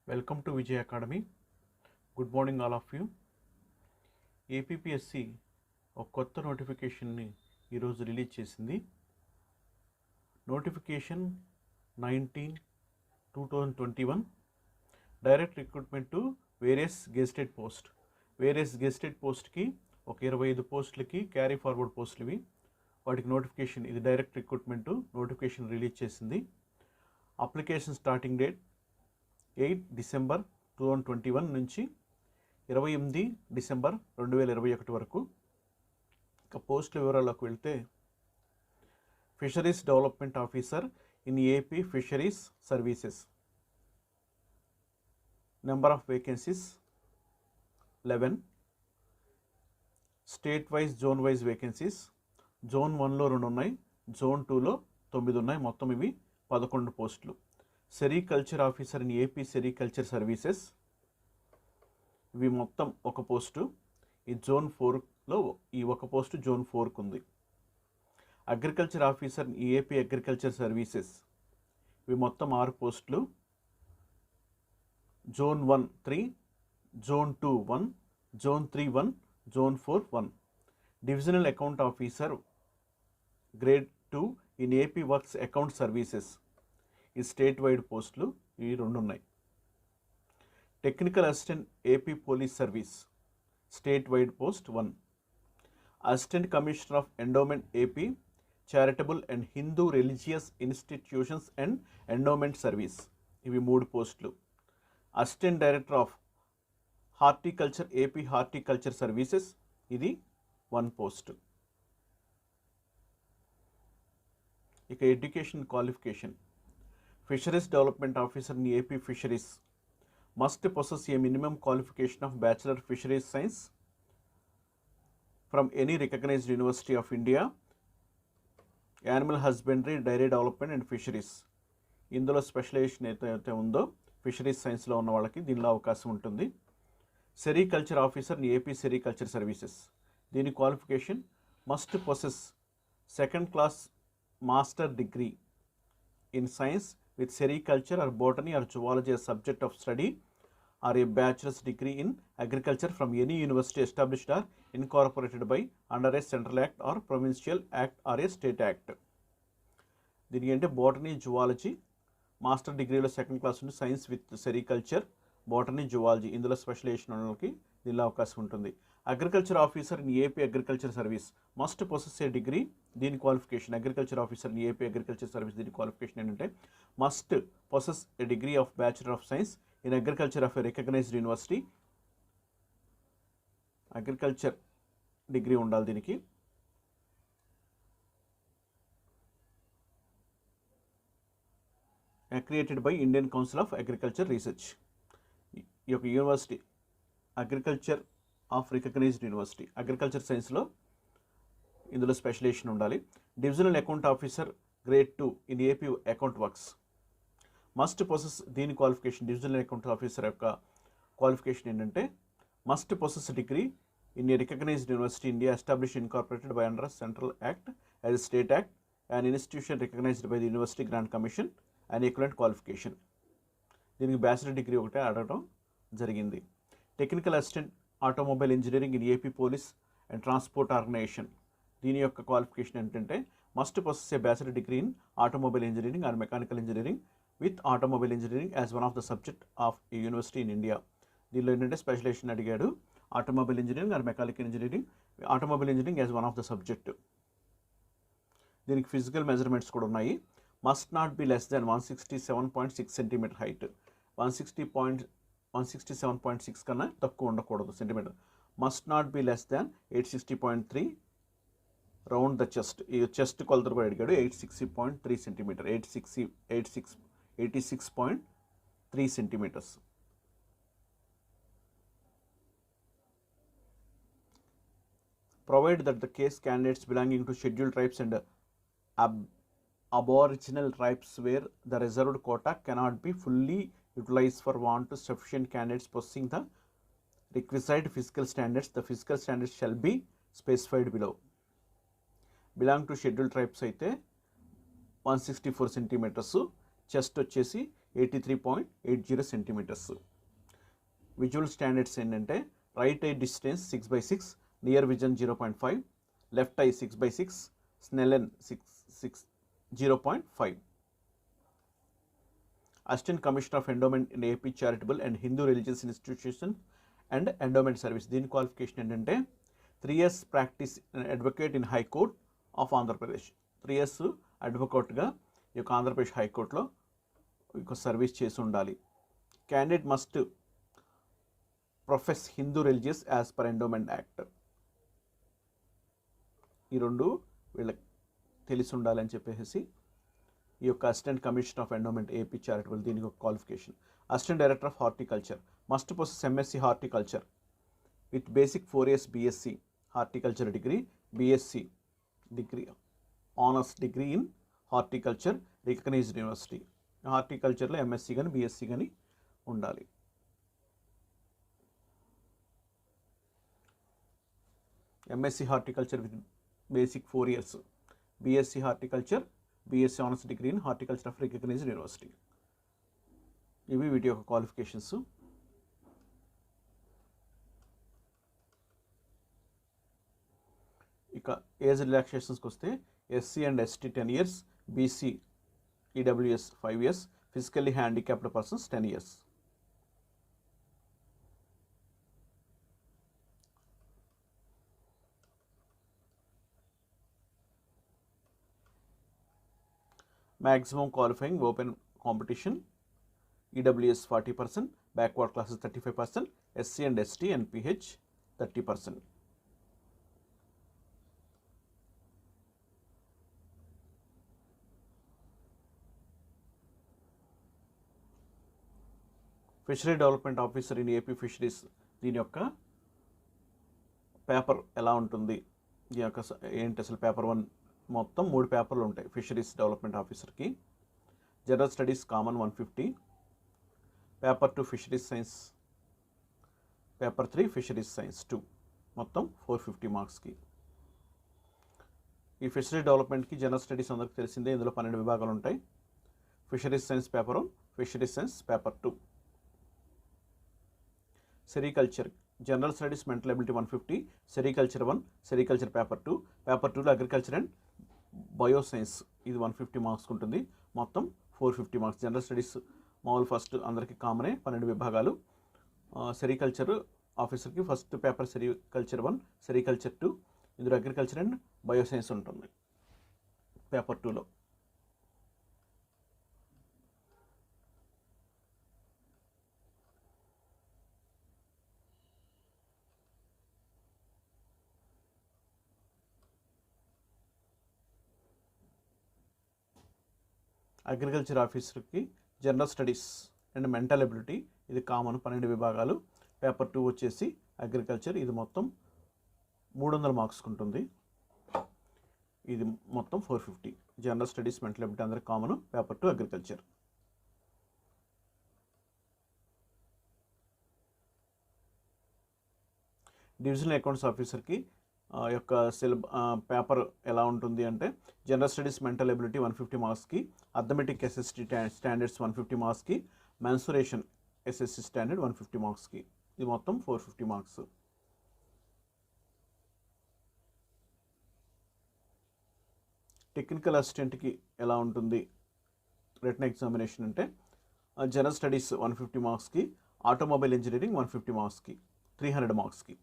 Welcome to Vijay Academy. Good morning all of you. APPSC ఒక కొత్త నోటిఫికేషన్ని ఈరోజు release చేసింది. Notification 19/2021 direct recruitment to various gazetted post. Various gazetted పోస్ట్కి ఒక 25 పోస్టులకి క్యారీ ఫార్వర్డ్ పోస్టులు ఇవి. వాటికి నోటిఫికేషన్, ఇది డైరెక్ట్ రిక్రూట్మెంట్ నోటిఫికేషన్ రిలీజ్ చేసింది. అప్లికేషన్ స్టార్టింగ్ డేట్ 8 డిసెంబర్ 2021 నుంచి 28 డిసెంబర్ 2021 వరకు. ఇక పోస్టుల వివరాల్లోకి వెళ్తే, fisheries development officer in AP fisheries services. Number of vacancies 11. State wise, zone wise vacancies. Zone 1లో 2 ఉన్నాయి, జోన్ 2లో 9 ఉన్నాయి. మొత్తం ఇవి 11 పోస్టులు. Sericulture officer in AP sericulture services, ఇవి మొత్తం ఒక పోస్టు. ఈ జోన్ 4లో ఈ ఒక పోస్టు జోన్ 4కు ఉంది. Agriculture officer in AP agriculture services, ఇవి మొత్తం 6 పోస్టులు. Zone 1 3, zone 2 1, zone 3 1, zone 4 1. Divisional account officer grade 2 in AP works account services, ఈ స్టేట్ వైడ్ పోస్టులు ఇవి 2 ఉన్నాయి. Technical assistant AP police service, state wide post 1. Assistant commissioner of endowment AP charitable and Hindu religious institutions and endowment service, ఇవి 3 పోస్టులు. Assistant director of horticulture AP horticulture services, ఇది 1 post. ఇక education qualification. Fisheries development officer in AP fisheries must possess a minimum qualification of Bachelor Fisheries Science from any recognized University of India, Animal Husbandry, Dairy Development and Fisheries. ఇందులో specialization అయితే ఉందో fisheries సైన్స్లో ఉన్న వాళ్ళకి దీనిలో అవకాశం ఉంటుంది. Sericulture officer in AP sericulture services, దీని qualification must possess 2nd class master degree in science with sericulture or botany or zoology as subject of study, or a bachelor's degree in agriculture from any university established or incorporated by under a central act or provincial act or a state act. దీనికి అంటే botany, zoology master డిగ్రీలో 2nd class ఉంది. Science with sericulture, botany, zoology ఇందులో specialization వాళ్ళకి దీనిలో అవకాశం ఉంటుంది. Agriculture officer in AP agriculture service must possess a degree, దీని qualification. Agriculture officer in AP agriculture service, దీని క్వాలిఫికేషన్ ఏంటంటే must possess a degree of bachelor of science in agriculture of a recognised university. Agriculture degree ఉండాలి దీనికి. Created by Indian council of agriculture research, ఈ యొక్క university agriculture of recognized university, agriculture సైన్స్లో ఇందులో specialisation ఉండాలి. Divisional account officer grade 2 in AP account works must possess, దీని qualification. Divisional account officer యొక్క qualification ఏంటంటే must possess degree in a recognised university India establish incorporated by under central act as a state act and institution recognised by the university grant commission and equivalent qualification. దీనికి bachelor degree ఒకటే అడగడం జరిగింది. Technical assistant automobile engineering in AP police and transport organisation, దీని యొక్క qualification ఏంటంటే must possess a bachelor degree in automobile engineering or mechanical engineering with automobile engineering as one of the subject of a university in India. దీనిలో ఏంటంటే specialisation అడిగాడు. Automobile engineering or mechanical engineering, automobile engineering as one of the subject. దీనికి physical measurements కూడా ఉన్నాయి. Must not be less than 167.6 centimetre height, 167.6 కన్నా తక్కువ ఉండకూడదు centimetre. Must not be less than 860.3 round the chest, ఈ chest కొలతలు కూడా అడిగాడు. 860.3 centimetre, 86.3 centimetres. Provide that the case candidates belonging to scheduled tribes and aboriginal tribes where the reserved quota cannot be fully utilized for want of sufficient candidates possessing the requisite physical standards, the physical standards shall be specified below. Belong to scheduled tribes అయితే 164 centimetres, chest వచ్చేసి 83.80 centimetres. Visual standards ఏంటంటే right I distance 6/6, near vision 0.5, left I 6/6, Snellen 0.5. Assistant commissioner of endowment in AP charitable and Hindu religious institution and endowment service. దీని qualification ఏంటంటే 3 years practice advocate in high court of Andhra Pradesh. 3 years అడ్వకేట్గా ఈ యొక్క ఆంధ్రప్రదేశ్ హైకోర్టులో service చేసి ఉండాలి. Candidate must profess Hindu religious as per endowment act. ఈ రెండు వీళ్ళకి తెలిసి ఉండాలని చెప్పేసి ఈ యొక్క assistant commissioner of endowment AP charitable దీనికి ఒక qualification. Assistant director of horticulture must possess MSc horticulture with basic 4 years BSc horticulture degree, BSc degree honours degree in horticulture recognized university. హార్టికల్చర్లో ఎంఎస్సీ కానీ బీఎస్సీ కానీ ఉండాలి. MSc horticulture with basic 4 years, BSc horticulture, BSc honours degree in horticulture of recognized university. ఇవి వీటి యొక్క qualifications. ఇక age రిలాక్సేషన్స్కి వస్తే SC and ST 10 years, BC EWS 5 years, physically handicapped persons 10 years. Maximum qualifying open competition EWS 40%, backward classes 35%, SC and ST and PH 30%. Fishery development officer in AP fisheries. దీని యొక్క paper ఎలా ఉంటుంది, దీని యొక్క ఏంటి అసలు పేపర్ 1 మొత్తం 3 పేపర్లు ఉంటాయి ఫిషరీస్ డెవలప్మెంట్ ఆఫీసర్కి. General studies common 150, paper 2 fisheries science, paper 3 fisheries science 2, మొత్తం 450 మార్క్స్కి. ఈ ఫిషరీ డెవలప్మెంట్కి జనరల్ స్టడీస్ అందరికి తెలిసిందే, ఇందులో 12 విభాగాలు ఉంటాయి. Fisheries science paper 1, fisheries science paper 2. Sericulture general studies mental ability 150, sericulture 1, sericulture paper 2, paper 2లో అగ్రికల్చర్ అండ్ బయోసైన్స్ ఇది 150 మార్క్స్ ఉంటుంది, మొత్తం 450 మార్క్స్. జనరల్ స్టడీస్ మామూలు ఫస్ట్ అందరికీ కామనే 12 విభాగాలు. సెరికల్చర్ ఆఫీసర్కి ఫస్ట్ పేపర్ సెరికల్చర్ 1, సెరికల్చర్ 2, ఇందులో అగ్రికల్చర్ అండ్ బయోసైన్స్ ఉంటుంది పేపర్ 2లో. అగ్రికల్చర్ ఆఫీసర్కి general studies and mental ability ఇది కామన్ 12 విభాగాలు. పేపర్ 2 వచ్చేసి అగ్రికల్చర్, ఇది మొత్తం 300 మార్క్స్కి ఉంటుంది, ఇది మొత్తం 450. జనరల్ స్టడీస్ మెంటల్ ఎబిలిటీ అందరికి common, paper 2 agriculture. Divisional accounts ఆఫీసర్కి యొక్క పేపర్ ఎలా ఉంటుంది అంటే జనరల్ స్టడీస్ మెంటల్ ఎబిలిటీ 150 మార్క్స్కి, అథమెటిక్ ఎస్ఎస్టీ స్టాండర్డ్స్ 150 మార్క్స్కి, మెన్సురేషన్ ఎస్ఎస్సి స్టాండర్డ్ 150 మార్క్స్కి, ఇది మొత్తం 450 మార్క్స్. టెక్నికల్ అసిస్టెంట్కి ఎలా ఉంటుంది రిటన్ ఎగ్జామినేషన్ అంటే జనరల్ స్టడీస్ 150 మార్క్స్కి, ఆటోమొబైల్ ఇంజనీరింగ్ 150 మార్క్స్కి, 300 మార్క్స్కి.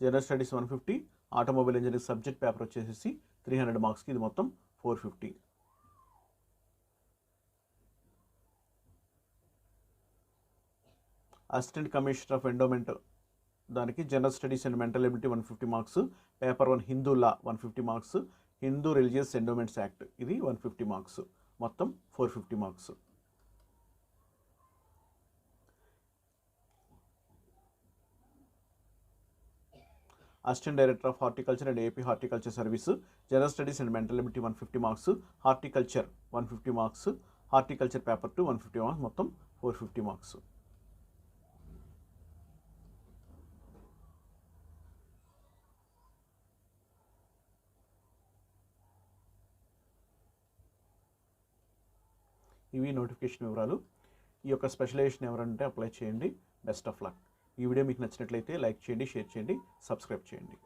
General studies 150, automobile engineering subject paper వచ్చేసి 300 మార్క్స్కి, ఇది మొత్తం 450. అసిస్టెంట్ కమిషనర్ ఆఫ్ ఎండోమెంట్ దానికి general studies and mental ability 150 marks, paper 1 Hindu law 150 marks, Hindu religious endowments act ఇది 150 మార్క్స్, మొత్తం 450 marks. Assistant director of horticulture and AP horticulture service, general studies and mental ability 150 marks, horticulture 150 marks, horticulture paper 2 150 marks, మొత్తం 450 marks. ఇవి notification వివరాలు. ఈ యొక్క specialisation ఎవరంటే apply చేయండి. Best of luck. ఈ వీడియో మీకు నచ్చినట్లయితే లైక్ చేయండి, షేర్ చేయండి, సబ్స్క్రైబ్ చేయండి.